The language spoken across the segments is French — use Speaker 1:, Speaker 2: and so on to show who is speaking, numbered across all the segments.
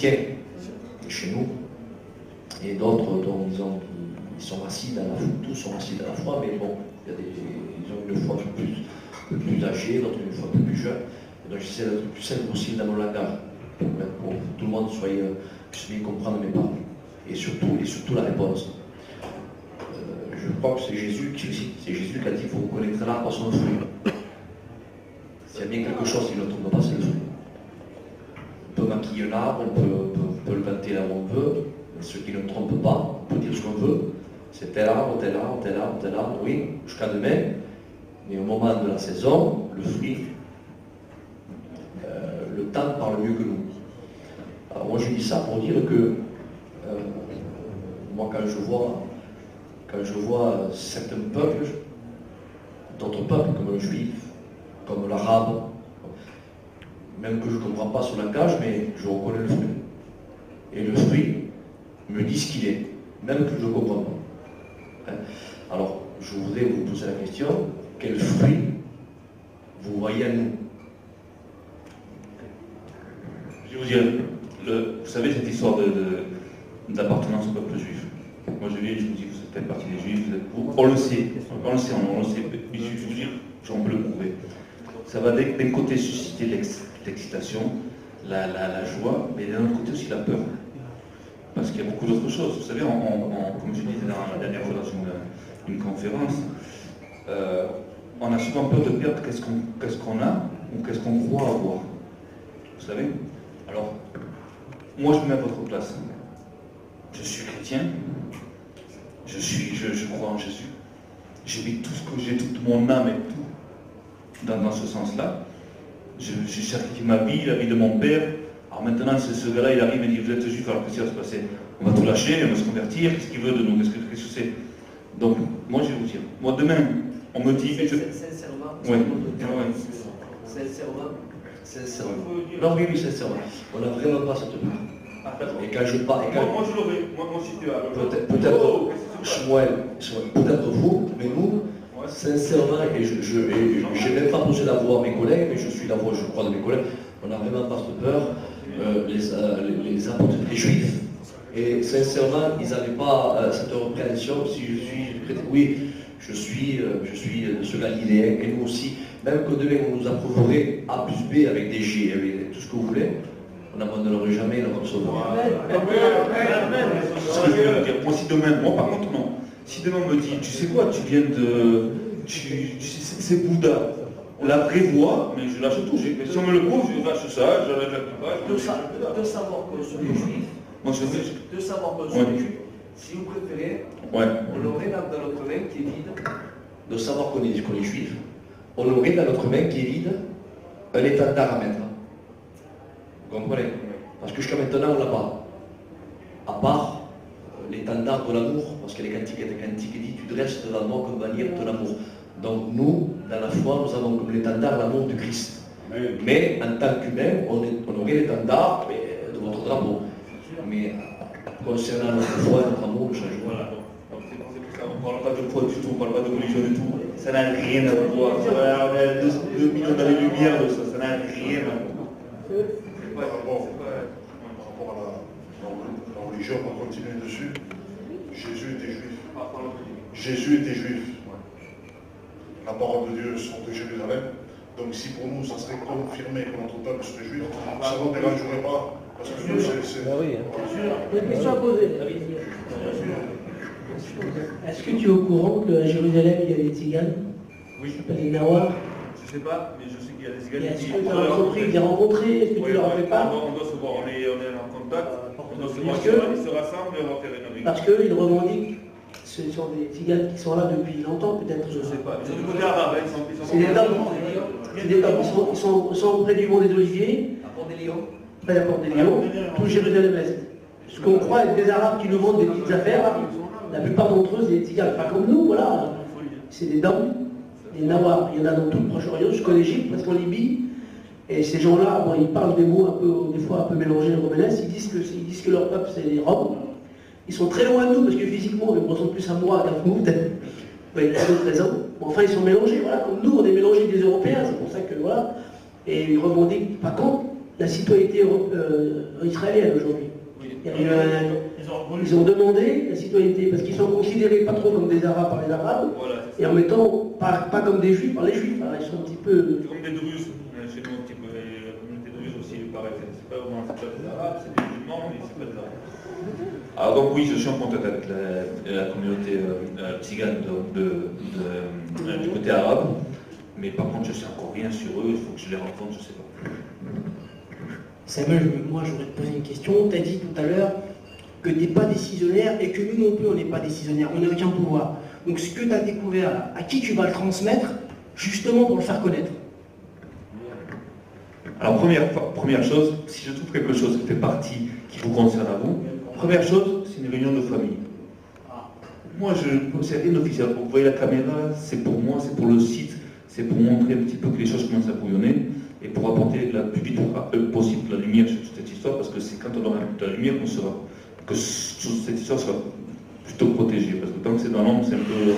Speaker 1: chrétiens chez nous, et d'autres dont disons ils sont assis dans la foi, tous sont assis dans la foi, mais bon, ils ont une foi un peu plus âgée, d'autres une foi un peu plus jeune. Et donc j'essaie d'être le plus simple possible dans mon langage, pour que tout le monde puisse bien comprendre mes paroles. Et surtout la réponse. Je crois que c'est Jésus qui a dit qu'il faut connaître l'arbre par son fruit. S'il y a bien quelque chose qui ne le trompe pas, c'est le fruit. On peut maquiller un arbre, on peut le planter là où on veut, mais ce qui ne trompe pas, on peut dire ce qu'on veut. C'est tel arbre, tel arbre, tel arbre, tel arbre, oui, jusqu'à demain. Mais au moment de la saison, le fruit, le temps parle mieux que nous. Alors moi je dis ça pour dire que moi quand je vois certains peuples, d'autres peuples comme le juif, comme l'arabe, même que je ne comprends pas son langage, mais je reconnais le fruit. Et le fruit me dit ce qu'il est, même que je ne comprends pas. Alors, je voudrais vous poser la question, quel fruit vous voyez à nous?
Speaker 2: Je vais vous dire, vous savez cette histoire d'appartenance au peuple juif. Moi je viens, je vous dis, vous êtes partie des juifs, on le sait, mais il suffit de vous dire, on peut le prouver. Ça va d'un côté susciter l'excitation, la joie, mais d'un autre côté aussi la peur. Parce qu'il y a beaucoup d'autres choses. Vous savez, comme je disais la dernière fois dans une conférence, on a souvent peur de perdre qu'est-ce qu'on a ou qu'est-ce qu'on croit avoir. Vous savez? Alors, moi je me mets à votre place. Je suis chrétien, je crois en Jésus. J'ai mis tout ce que j'ai, toute mon âme et tout dans ce sens-là. J'ai sacrifié ma vie, la vie de mon père. Alors maintenant, ce gars-là, il arrive et dit, vous êtes juif, alors qu'est-ce qui va se passer? On va tout lâcher, on va se convertir, qu'est-ce qu'il veut de nous? Qu'est-ce que c'est? Donc, moi, je vais vous dire, moi, demain, on me dit...
Speaker 1: Sincèrement.
Speaker 2: Oui.
Speaker 1: Sincèrement. Non, oui, sincèrement. On n'a vraiment pas cette peur. Et quand je parle...
Speaker 2: Moi, je l'aurais. Moi, si tu as...
Speaker 1: Peut-être vous, mais nous, sincèrement, et je n'ai même pas posé la voix à mes collègues, mais je suis la voix, je crois, de mes collègues, on n'a vraiment pas cette peur. Les apôtres, les juifs, et sincèrement, ils n'avaient pas cette repréhension. Si je suis chrétien, oui, je suis de ce Galiléen, et nous aussi, même que demain on nous approuverait A plus B avec des G, avec tout ce que vous voulez, on n'abandonnerait jamais notre sauveur.
Speaker 2: Moi, si demain, moi par contre, non. Si demain on me dit, tu sais quoi, tu viens de. C'est Bouddha. La vraie voie, mais je lâche tout. Si on me le prouve, je lâche ça, j'enlève la plupart.
Speaker 1: De savoir que ce juif, de savoir que ce juif, si vous préférez, on aurait dans notre main qui est vide, de savoir qu'on est juif, on aurait dans notre main qui est vide un étendard à mettre. Vous comprenez? Parce que jusqu'à maintenant, on l'a pas. À part l'étendard de l'amour, parce que les cantiques dit, tu dresses devant moi comme bannière de l'amour. Donc nous, dans la foi, nous avons comme l'étendard l'amour du Christ. Mais en tant qu'humain, on aurait l'étendard de votre drapeau. Mais concernant notre foi et notre amour, nous changeons.
Speaker 2: Voilà. Donc c'est pour ça, on ne parle pas de foi du tout, on ne parle pas de religion du tout. Ça n'a rien à voir. On a 2 millions d'années-lumière de ça, ça n'a rien à voir.
Speaker 3: Par rapport à la religion, on va continuer dessus. Jésus était juif. Jésus était juif. La parole de Dieu sort de Jérusalem. Donc si pour nous ça serait confirmé que notre peuple serait juif, ça ne nous dérangerait pas. Parce que nous, c'est...
Speaker 4: Une question à poser. Est-ce que tu es au courant qu'à Jérusalem, il y a des tziganes?
Speaker 2: Oui.
Speaker 4: Les Nawars?
Speaker 2: Je ne sais pas, mais je sais qu'il y a des Tziganes.
Speaker 4: Est-ce que tu as rencontré? Est-ce que tu leur as fait part?
Speaker 2: On doit se voir, on est en contact. On doit se voir, ils se rassemblent et on va faire une réunion.
Speaker 4: Parce qu'ils revendiquent. Ce sont des tziganes qui sont là depuis longtemps, peut-être.
Speaker 2: Je ne sais pas. Ils sont du côté arabe,
Speaker 4: c'est des dames. Ils sont près du mont des Oliviers.
Speaker 1: À Port des Lions.
Speaker 4: Près de la Porte des Lions. Tout Jérusalem-Est. Ce qu'on croit être des Arabes qui nous vendent des petites affaires, la plupart d'entre eux, c'est des tziganes. Pas comme nous, voilà. C'est des dames, des Nawars. Il y en a dans tout le Proche-Orient, jusqu'en Égypte, presque en Libye. Et ces gens-là, bon, ils parlent des mots un peu, des fois un peu mélangés, romanesques. Ils disent que leur peuple, c'est les Roms. Ils sont très loin de nous, parce que physiquement, ils ressemblent plus à moi qu'à vous, peut-être. Oui, pour d'autres raisons. Enfin, ils sont mélangés, voilà. Comme nous, on est mélangés des Européens, c'est pour ça que, voilà. Et ils revendiquent, par contre, la citoyenneté israélienne aujourd'hui. Ils ont demandé la citoyenneté parce qu'ils sont considérés pas trop comme des Arabes par les Arabes,
Speaker 2: Voilà.
Speaker 4: et en mettant pas comme des Juifs par les Juifs. Alors, ils sont un petit peu.
Speaker 2: C'est comme des Druzes, chez nous un petit peu, la communauté Druze aussi, pareil, c'est pas vraiment c'est pas des Arabes, c'est des musulmans, mais c'est pas des Arabes. Alors donc oui, je suis en contact avec la communauté tzigane du côté arabe, mais par contre je sais encore rien sur eux, il faut que je les rencontre, je sais pas.
Speaker 5: Samuel, moi j'aurais te posé une question. Tu as dit tout à l'heure que tu n'es pas décisionnaire et que nous non plus on n'est pas décisionnaire, on n'a aucun pouvoir. Donc ce que tu as découvert là, à qui tu vas le transmettre justement pour le faire connaître?
Speaker 2: Alors première chose, si je trouve quelque chose qui fait partie, qui vous concerne à vous, première chose, c'est une réunion de famille. Moi, c'est rien d'officiel. Vous voyez la caméra, c'est pour moi, c'est pour le site, c'est pour montrer un petit peu que les choses commencent à bouillonner et pour apporter la plus vite possible la lumière sur toute cette histoire, parce que c'est quand on aura de la lumière qu'on saura que cette histoire sera plutôt protégée, parce que tant que c'est dans l'ombre, c'est un peu...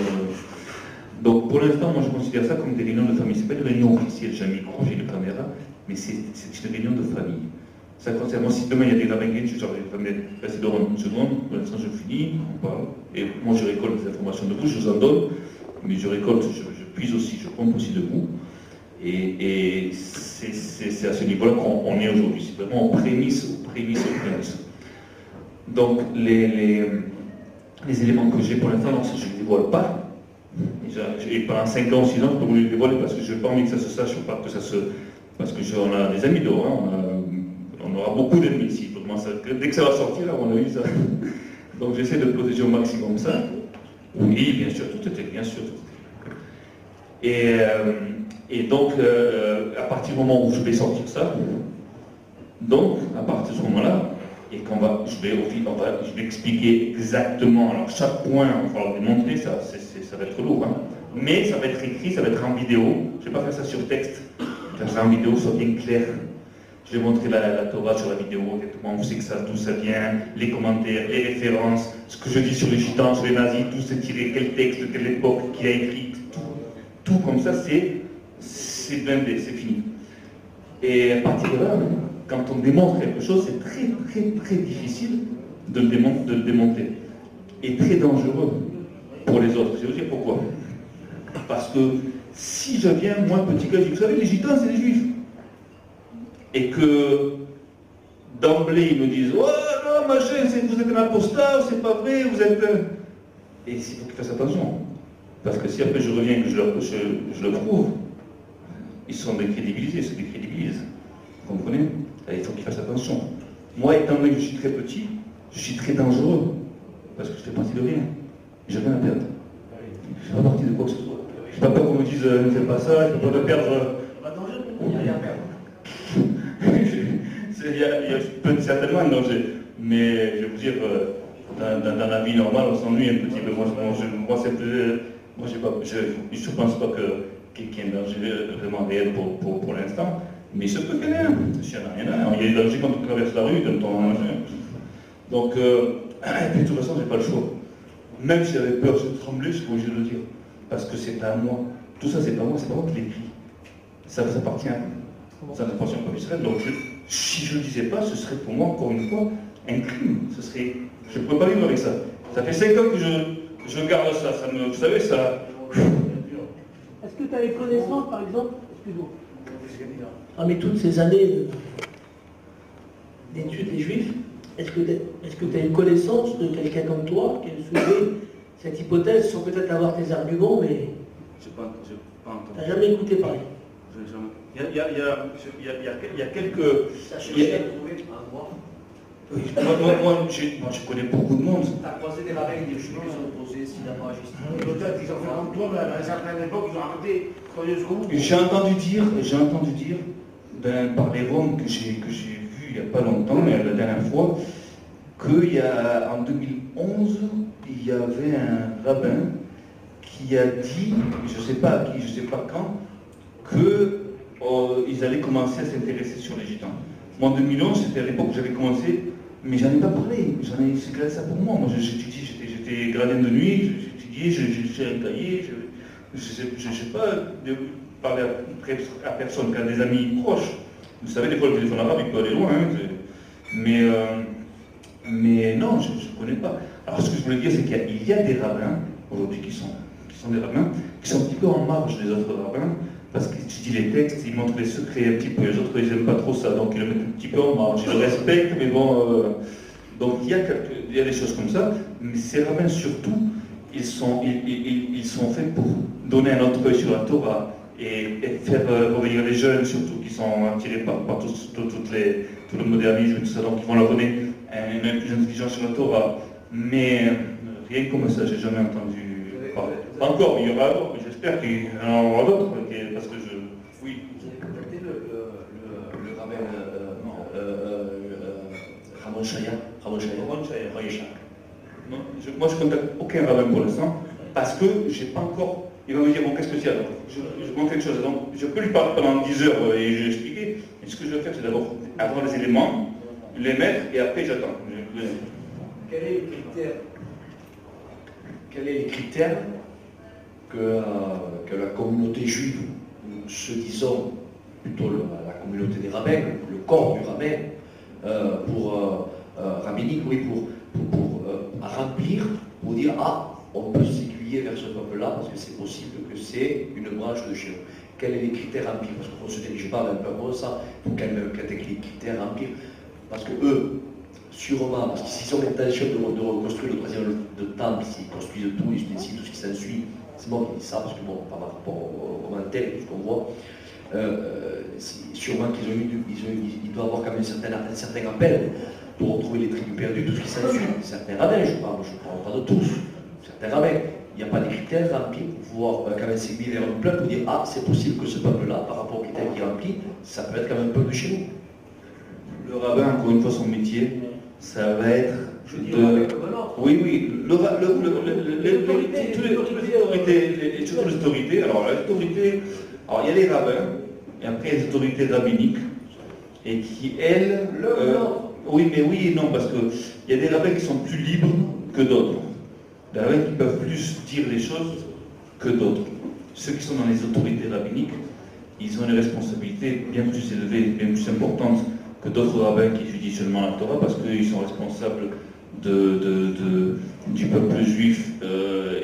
Speaker 2: Donc pour l'instant, moi je considère ça comme des réunions de famille. C'est pas une réunion officielle, j'ai un micro, j'ai une caméra, mais c'est une réunion de famille. Ça concerne, moi si demain il y a des rabbins, je vais rester devant une seconde, pour l'instant je finis, on parle, et moi je récolte des informations de vous, je vous en donne, mais je récolte, je puise aussi, je pompe aussi de vous. Et c'est à ce niveau-là qu'on est aujourd'hui. C'est vraiment en prémisse. Donc les éléments que j'ai pour l'instant, je ne les dévoile pas. Et pendant 5 ans ou 6 ans, je peux vous les dévoiler parce que je n'ai pas envie que ça se sache, pas que ça se... Parce qu'on a des amis dehors, hein, on aura beaucoup d'ennemis ici. Dès que ça va sortir, à mon avis, ça... Donc j'essaie de protéger au maximum ça. Oui, bien sûr, tout était bien sûr. Et donc, à partir du moment où je vais sortir ça, donc, à partir de ce moment-là, et je vais expliquer exactement, alors chaque point, on va le démontrer, ça va être lourd, hein, mais ça va être écrit, ça va être en vidéo, je ne vais pas faire ça sur texte, je vais faire ça en vidéo, soit bien clair. Je vais montrer la Torah sur la vidéo, exactement où c'est que ça, d'où ça vient, les commentaires, les références, ce que je dis sur les gitans, sur les nazis, tout c'est tiré, quel texte, de quelle époque, qui a écrit, tout comme ça, c'est blindé, c'est fini. Et à partir de là, quand on démontre quelque chose, c'est très difficile de le démonter. Et très dangereux pour les autres. Je vais vous dire pourquoi. Parce que si je viens, moi, petit gars, je dis, vous savez, les gitans, c'est des juifs. Et que d'emblée, ils me disent, oh non, machin, vous êtes un apostat, c'est pas vrai, vous êtes... Et il faut qu'ils fassent attention. Parce que si après je reviens et que je le prouve, ils sont décrédibilisés, se décrédibilisent. Vous comprenez? Et il faut qu'ils fassent attention. Moi, étant donné que je suis très petit, je suis très dangereux. Parce que je fais partie de rien. J'ai rien à perdre. Je ne fais pas partie de quoi que ce soit. Je n'ai pas peur qu'on me dise ne fais pas ça, je ne peux pas te perdre.
Speaker 5: Pas dangereux, il n'y a rien à perdre.
Speaker 2: Il y a certainement un danger. Mais je veux dire, dans la vie normale, on s'ennuie un petit peu. Moi, c'est plus. Moi, je ne pense pas qu'il y ait un danger vraiment réel pour l'instant, mais il se peut qu'il y en ait un. S'il y en a rien, il y a des dangers quand on traverse la rue, quand on... Donc, et puis de toute façon, j'ai pas le choix. Même si j'avais peur, je tremblais, je suis obligé de le dire. Parce que c'est pas à moi. Tout ça, c'est pas moi qui l'écris. Ça vous appartient. Ça n'appartient pas à Israël. Donc, si je ne le disais pas, ce serait pour moi, encore une fois, un crime. Je ne pourrais pas vivre avec ça. Ça fait 5 ans que je garde ça, vous savez, ça...
Speaker 4: Est-ce que tu as les connaissances, par exemple, excuse-moi, parmi toutes ces années d'études des Juifs, est-ce que tu as une connaissance de quelqu'un comme toi qui a soulevé cette hypothèse, sans peut-être avoir tes arguments, mais...
Speaker 2: Je n'ai pas entendu.
Speaker 4: Tu n'as jamais écouté parler?
Speaker 2: Il y a quelques...
Speaker 5: Ça cherché à trouver un voir.
Speaker 2: Oui, moi, je connais beaucoup de monde.
Speaker 5: Tu as croisé des rabbins et des juifs qui sont opposés, s'il n'a pas juste.
Speaker 3: Peut-être qu'ils ont fait comme toi, mais à une certaine époque, ils ont arrêté jusqu'au bout.
Speaker 2: J'ai entendu dire par les Roms que j'ai vu il n'y a pas longtemps, mais la dernière fois, qu'en 2011, il y avait un rabbin qui a dit, je ne sais pas à qui, je ne sais pas quand, qu'ils allaient commencer à s'intéresser sur les gitans. Moi, en 2011, c'était à l'époque où j'avais commencé, mais j'en ai pas parlé, c'est gardé ça pour moi. Moi, j'étais gradien de nuit, j'étudiais, j'ai un cahier, je ne sais pas parler à personne, qu'à des amis proches. Vous savez, des fois, le téléphone arabe, il peut aller loin. Hein, mais non, je ne connais pas. Alors, ce que je voulais dire, c'est qu'il y a des rabbins, aujourd'hui, qui sont des rabbins, qui sont un petit peu en marge des autres rabbins, parce qu'ils étudient les textes, ils montrent les secrets un petit peu. Les autres, ils n'aiment pas trop ça, donc ils le mettent un petit peu en marge. Ils le respectent, mais bon... donc, il y a des choses comme ça, mais ces rabbins, surtout, ils sont faits pour donner un autre œil sur la Torah et faire revenir les jeunes, surtout, qui sont attirés par tout le modernisme et tout ça, donc ils vont leur donner une intelligence sur la Torah. Mais rien comme ça, j'ai jamais entendu parler. Encore, il y aura d'autres, j'espère qu'il y en aura d'autres, parce que je... Oui.
Speaker 1: J'ai contacté le rabbin Ramon Chaya.
Speaker 2: Non, moi, je ne contacte aucun rabbin pour l'instant, parce que j'ai pas encore... Il va me dire, bon, qu'est-ce que c'est alors je montre quelque chose. Donc, je peux lui parler pendant 10 heures et je vais expliquer. Mais ce que je vais faire, c'est d'abord avoir les éléments, les mettre, et après, j'attends.
Speaker 1: Quels sont les critères que la communauté juive, ou se disant plutôt la communauté des rabbins, le corps du rabbin, rabbinique, oui, pour remplir, pour dire on peut s'aiguiller vers ce peuple-là parce que c'est possible que c'est une branche de chez nous. Quels sont les critères à remplir? Parce qu'on ne se dirige pas vers un peuple comme ça, il faut quand même des critères à remplir. Parce que eux, sûrement, parce que s'ils ont l'intention de reconstruire le troisième temple, s'ils construisent tout, ils décident tout ce qui s'ensuit, c'est moi qui dis ça, parce que bon, par rapport aux commentaires et tout ce qu'on voit, sûrement qu'ils doivent avoir quand même un certain appel pour retrouver les tribus perdues, tout ce qui s'ensuit. Certains rabbins, je ne parle pas de tous, certains rabbins. Il n'y a pas de critères remplis pour pouvoir quand même s'aiguiller vers un peuple pour dire c'est possible que ce peuple-là, par rapport aux critères qui est rempli, ça peut être quand même un peuple de chez nous.
Speaker 2: Le rabbin, encore une fois, son métier, ça va être de... Oui, toutes les autorités. Alors, il y a les rabbins, et après il y a les autorités rabbiniques, et qui, elles... oui et non, parce qu'il y a des rabbins qui sont plus libres que d'autres. Des rabbins qui peuvent plus dire les choses que d'autres. Ceux qui sont dans les autorités rabbiniques, ils ont une responsabilité bien plus élevée, bien plus importante que d'autres rabbins qui étudient seulement la Torah, parce qu'ils sont responsables du peuple juif,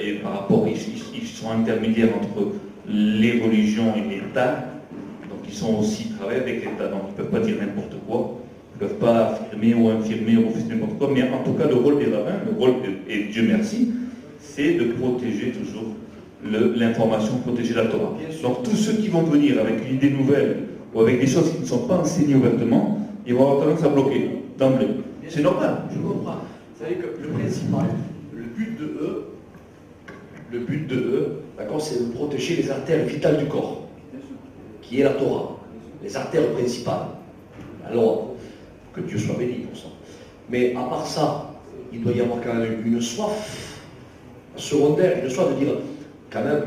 Speaker 2: et par rapport, ils sont intermédiaires entre les religions et l'État, donc ils sont aussi travaillés avec l'État, donc ils ne peuvent pas dire n'importe quoi, ils ne peuvent pas affirmer ou infirmer ou refuser n'importe quoi, mais en tout cas le rôle des rabbins, et Dieu merci, c'est de protéger toujours l'information, protéger la Torah. Donc tous ceux qui vont venir avec une idée nouvelle ou avec des choses qui ne sont pas enseignées ouvertement, ils vont avoir tendance à bloquer d'emblée. C'est normal.
Speaker 1: Je comprends. Vous savez que le principal, le but de eux, d'accord, c'est de protéger les artères vitales du corps, qui est la Torah, les artères principales. Alors, que Dieu soit béni pour ça. Mais à part ça, il doit y avoir quand même une soif secondaire, une soif de dire, quand même,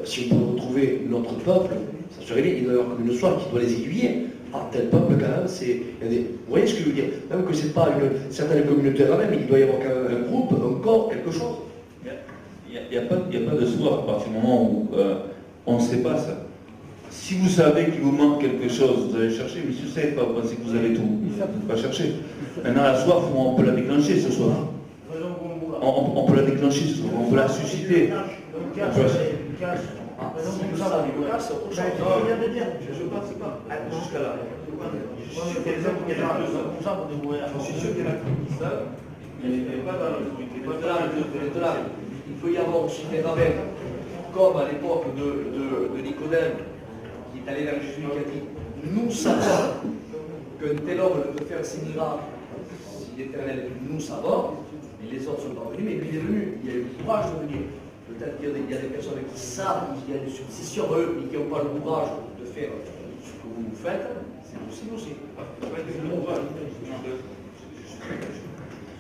Speaker 1: si on peut retrouver notre peuple, ça serait bien, il doit y avoir comme une soif qui doit les aiguiller. Tel peuple, quand même, vous voyez ce que je veux dire? Même que ce n'est pas une certaine communauté là-même, il doit y avoir quand même un groupe, un corps, quelque chose.
Speaker 2: Il n'y a pas de soif à partir du moment où on ne sait pas ça. Si vous savez qu'il vous manque quelque chose, vous allez chercher, mais si vous ne savez pas, vous pensez que vous avez tout, vous ne pas chercher. Maintenant, la soif, on peut la déclencher ce soir. On peut la déclencher ce soir, on peut la susciter. Jusqu'à là. Je suis sûr qu'il y
Speaker 1: il faut y avoir aussi des rabbins, comme à l'époque de Nicodème, qui est allé vers Jésus et qui a dit nous savons qu'un tel homme peut faire ces miracles si l'Éternel nous savons, et les autres sont pas venus, mais lui il est venu, il a eu le courage de venir. Peut-être qu'il y a des personnes qui savent qu'il y a des substitutions eux, mais qui n'ont pas le courage de faire ce que vous faites, c'est possible aussi.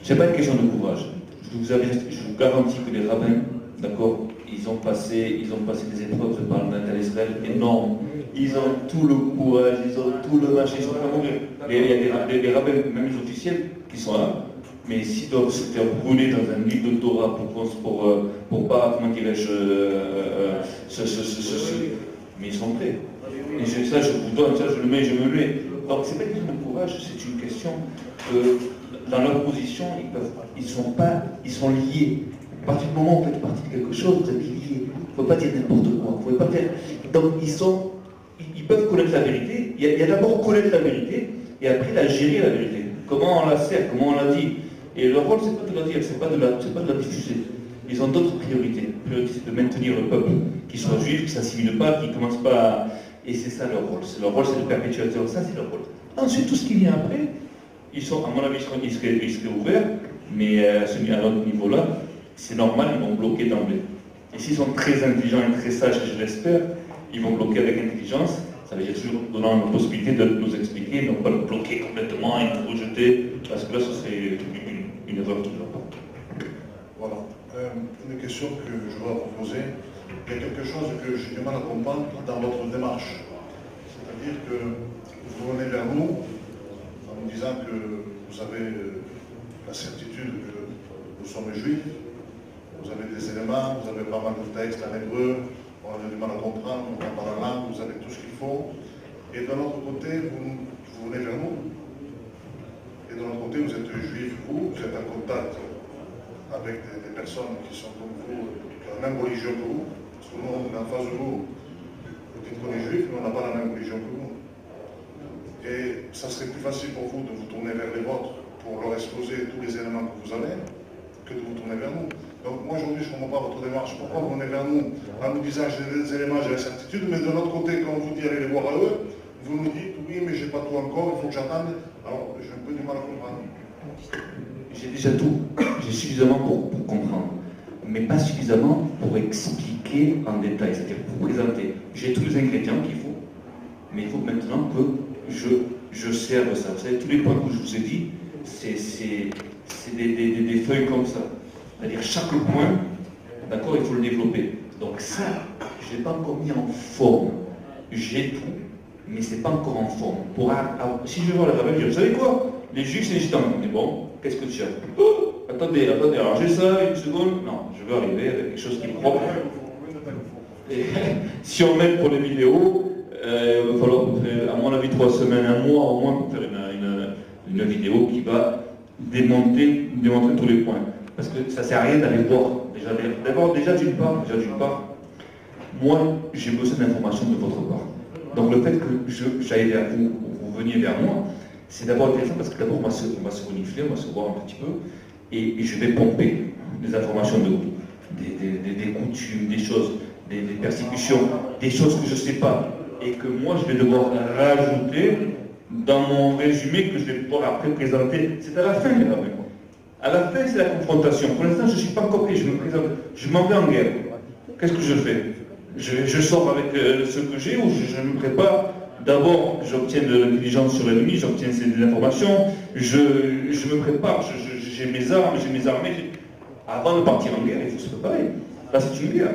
Speaker 2: Ce n'est pas une question de courage. Je vous garantis que les rabbins, d'accord, ils ont passé des épreuves par l'Israël énormes. Ils ont tout le courage, ils ont tout le machin, ils sont pas mauvais. Il y a des rabbins, même les officiels, qui sont là. Mais s'ils doivent se faire brûler dans un livre de Torah pour pas, comment dirais-je, mais ils sont prêts. Et ça, je vous donne, ça, je le mets, je me le mets. Donc, c'est pas une question de courage, c'est une question que, dans leur position, ils sont liés. À partir du moment où vous faites partie de quelque chose, vous êtes liés. Il ne faut pas dire n'importe quoi. Vous pouvez pas faire... Donc, ils peuvent connaître la vérité. Il y a d'abord connaître la vérité, et après la gérer la vérité. Comment on la sert, comment on la dit. Et leur rôle, c'est pas de la dire, c'est pas de la diffuser. Ils ont d'autres priorités. La priorité, c'est de maintenir le peuple, qu'il soit juif, qu'il ne s'assimile pas, qu'il ne commence pas à... Et c'est ça leur rôle. Leur rôle, c'est de perpétuateur. Ça, c'est leur rôle. Ensuite, tout ce qui vient après, ils sont, à mon avis, ils seraient ouverts, mais à notre niveau-là, c'est normal, ils vont bloquer d'emblée. Et s'ils sont très intelligents et très sages, je l'espère, ils vont bloquer avec intelligence. Ça veut dire toujours donnant la possibilité de nous expliquer, non pas le bloquer complètement et nous rejeter, parce que là, ce serait une erreur de leur part.
Speaker 3: Voilà. Une question que je voudrais proposer. Il y a quelque chose que j'ai du mal à comprendre dans votre démarche. C'est-à-dire que vous venez vers nous en nous disant que vous avez la certitude que nous sommes juifs, vous avez des éléments, vous avez pas mal de textes en hébreu, on a du mal à comprendre, on comprend la langue, vous avez tout ce qu'il faut. Et de l'autre côté, vous venez vers nous. Et de l'autre côté, vous êtes juif, vous êtes en contact avec des personnes qui sont comme vous, qui ont la même religion que vous. Parce que nous, on est en face de vous. Vous dites qu'on est juif, mais on n'a pas la même religion que vous. Et ça serait plus facile pour vous de vous tourner vers les vôtres pour leur exposer tous les éléments que vous avez, que de vous tourner vers nous. Donc moi aujourd'hui je ne comprends pas votre démarche. Pourquoi vous venez vers nous en nous disant j'ai des éléments, j'ai la certitude, mais de l'autre côté, quand on vous dit allez les voir à eux, vous nous dites oui mais j'ai pas tout encore, il faut que j'attende. Alors j'ai un peu du mal à comprendre.
Speaker 2: J'ai déjà tout, j'ai suffisamment pour comprendre, mais pas suffisamment pour expliquer en détail, c'est-à-dire pour présenter. J'ai tous les ingrédients qu'il faut, mais il faut maintenant que je serve ça. Vous savez, tous les points que je vous ai dit, c'est des feuilles comme ça. C'est-à-dire chaque point, d'accord, il faut le développer. Donc ça, je ne l'ai pas encore mis en forme. J'ai tout, mais ce n'est pas encore en forme. Si je vais voir les rabbins, je dis, vous savez quoi? Les juifs, c'est les gitans. Mais bon, qu'est-ce que tu as? Oh, attendez, alors j'ai ça, une seconde. Non, je veux arriver avec quelque chose qui est propre. Et, si on met pour les vidéos, il va falloir, à mon avis, 3 semaines, 1 mois au moins pour faire une vidéo qui va démontrer tous les points. Parce que ça ne sert à rien d'aller voir. Déjà d'une part, moi, j'ai besoin d'informations de votre part. Donc le fait que j'aille vers vous, ou vous veniez vers moi, c'est d'abord intéressant parce que d'abord on va se renifler, on va se voir un petit peu, et je vais pomper des informations de vous, des coutumes, des choses, des persécutions, des choses que je ne sais pas, et que moi je vais devoir rajouter dans mon résumé que je vais pouvoir après présenter. C'est à la fin, les rabbins. À la fin, c'est la confrontation. Pour l'instant, je ne suis pas encore prêt, je me présente. Je m'en vais en guerre. Qu'est-ce que je fais? Je sors avec ce que j'ai ou je me prépare? D'abord, j'obtiens de l'intelligence sur l'ennemi, j'obtiens des informations, je me prépare, j'ai mes armes, j'ai mes armées. Avant de partir en guerre, il faut se préparer. Là, c'est une guerre.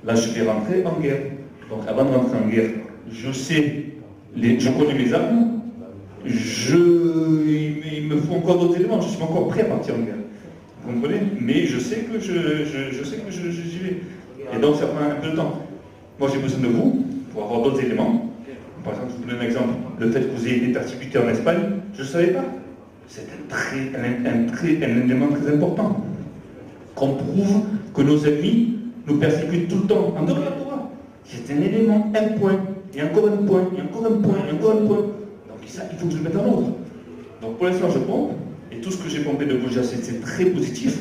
Speaker 2: Là, je vais rentrer en guerre. Donc, avant de rentrer en guerre, je connais mes armes, il me faut encore d'autres éléments, je suis encore prêt à partir en guerre. Vous comprenez? Mais je sais que j'y vais. Et donc ça prend un peu de temps. Moi j'ai besoin de vous pour avoir d'autres éléments. Par exemple, je vous donne un exemple. Le fait que vous ayez été persécuté en Espagne, je ne savais pas. C'est un élément très important. Qu'on prouve que nos ennemis nous persécutent tout le temps. En dehors de la Torah. C'est un élément, un point, et encore un point, et encore un point, et encore un point. Ça, il faut que je le mette en ordre. Donc pour l'instant, je pompe, et tout ce que j'ai pompé de vous, c'est très positif.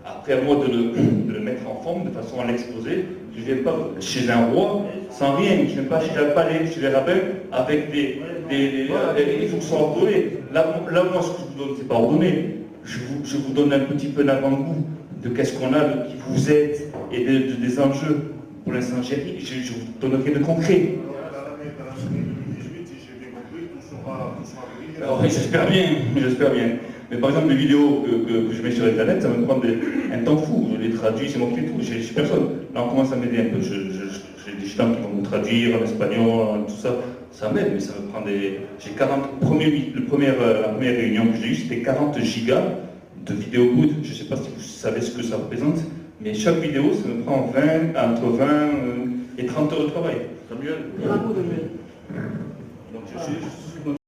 Speaker 2: Après, à moi de le mettre en forme, de façon à l'exposer. Je ne viens pas chez un roi sans rien, je ne viens pas chez un palais, chez les rabbins, avec il faut que ce soit ordonné. Là, moi, ce que je vous donne, ce n'est pas ordonné. Je vous donne un petit peu d'avant-goût de qu'est-ce qu'on a, de qui vous êtes, et des enjeux. Pour l'instant, je vous donne rien de concret. Alors, j'espère bien. Mais par exemple, les vidéos que je mets sur Internet, ça me prend un temps fou. Je les traduis, c'est moi qui les trouve, j'ai personne. Là, on commence à m'aider un peu. J'ai des gens qui vont me traduire en espagnol, tout ça. Ça m'aide, mais ça me prend J'ai 40. La première réunion que j'ai eue, c'était 40 gigas de vidéos brutes. Je ne sais pas si vous savez ce que ça représente, mais chaque vidéo, ça me prend entre 20 et 30 heures de travail.
Speaker 3: Samuel,
Speaker 5: Bravo, Samuel.
Speaker 3: donc je suis